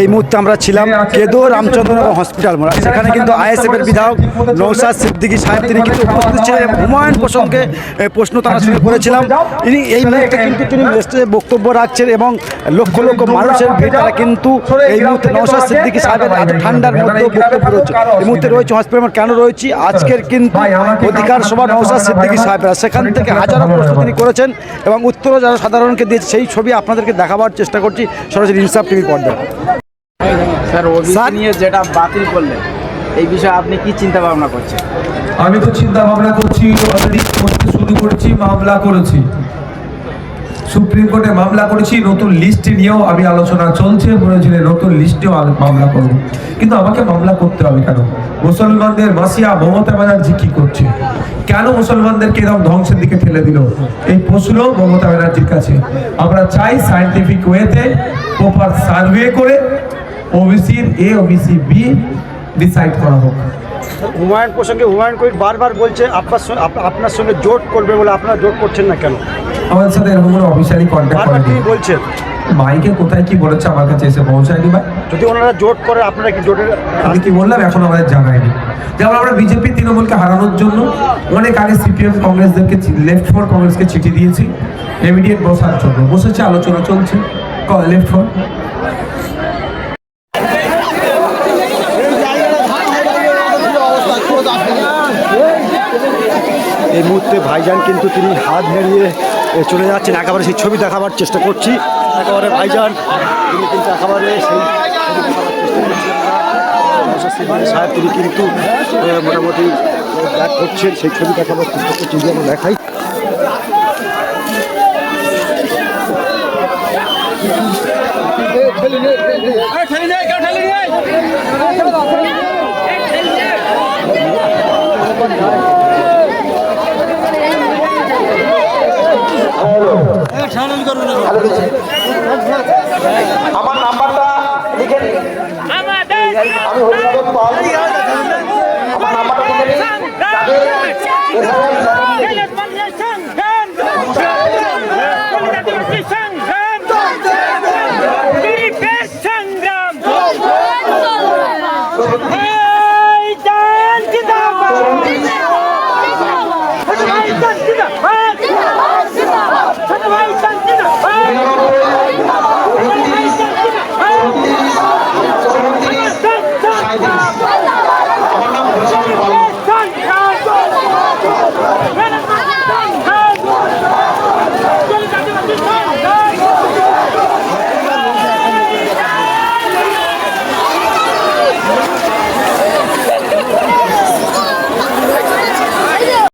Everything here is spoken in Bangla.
এই মুহূর্তে আমরা ছিলাম কেদো রামচন্দ্রনগর হসপিটাল মোড়া, সেখানে কিন্তু আইএসএফ এর বিধায়ক নওশাদ সিদ্দিকী সাহেব তিনি কিন্তু উপস্থিত ছিলেন। হুমায়ুন প্রসঙ্গে প্রশ্ন তারা শুরু করেছিলাম। ইনি এই মুহূর্তে কিন্তু তিনি স্টেজে বক্তব্য রাখছেন এবং লক্ষ লক্ষ মানুষের ভিড় তারা কিন্তু এই মুহূর্তে নওশাদ সিদ্দিকী সাহেবের এত ঠান্ডার মধ্যে বক্তব্য রয়েছে। এই মুহূর্তে রয়েছে হসপিটাল। কেন রয়েছি? আজকের কিন্তু অধিকার সভা নওশাদ সিদ্দিকী সাহেবরা, সেখান থেকে হাজারো প্রশ্ন তিনি করেছেন এবং উত্তরও যারা সাধারণকে দিয়েছে সেই ছবি আপনাদেরকে দেখাবার চেষ্টা করছি সরাসরি ইনসাফ টিভির পর্দায়। স্যার, ওবিসি নিয়ে যেটা বাতিল করলেন এই বিষয়ে আপনি কি চিন্তা ভাবনা করছেন? আমি তো চিন্তা ভাবনা করছি, অলরেডি করতে শুরু করেছি, মামলা করেছি, সুপ্রিম কোর্টে মামলা করেছি, নতুন লিস্ট নিয়েও আমি আলোচনা চলছে, বলেছিল নতুন লিস্টেও মামলা করব। কিন্তু আমাকে মামলা করতে হবে কেন? মুসলমানদের মাসিয়া মমতা ব্যানার্জি কি করছে? কেন মুসলমানদেরকে এরকম ধ্বংসের দিকে ঠেলে দিল? এই প্রশ্ন মমতা ব্যানার্জির কাছে। আমরা চাই সায়েন্টিফিক ওয়েতে প্রপার সার্ভে করে ওবিসির এ ওবিসি বি ডিসাইড করা হোক। হুমায়ুন প্রসঙ্গে হুমায়ুন কবির বারবার বলছে আপনার সঙ্গে জোট করবে বলে, আপনারা জোট করছেন না কেন? আমার সাথে এরকম কোনো অফিসিয়ালি কন্ট্যাক্ট বারবার করেনি। তিনি বলছেন মাইকে কোথায় কি বলেছে আমার কাছে এসে পৌঁছায়নি ভাই। যদি ওনারা জোট করে আপনারা কি জোটের? আমি কি বললাম এখন আমাদের জানায়নি। যেমন আমরা বিজেপি তৃণমূলকে হারানোর জন্য অনেক আগে সিপিএম কংগ্রেসদেরকে লেফট ফ্রন্ট কংগ্রেসকে চিঠি দিয়েছি ইমিডিয়েট বসার জন্য। বসেছে, আলোচনা চলছে লেফট ফ্রন্ট। এই মুহূর্তে ভাইজান কিন্তু তিনি হাত নেড়িয়ে চলে যাচ্ছেন, একেবারে সেই ছবি দেখাবার চেষ্টা করছি। একেবারে ভাইজান তিনি কিন্তু একেবারে সেই ছবি দেখাবার চেষ্টা করছেন। সাহেব তিনি কিন্তু মোটামুটি ব্যাক করছেন, সেই ছবি দেখাবার চেষ্টা করছি, যদি আমরা দেখাই। আমার নাম্বারটা লিখে নিন। আমি হরিনাথ পাল।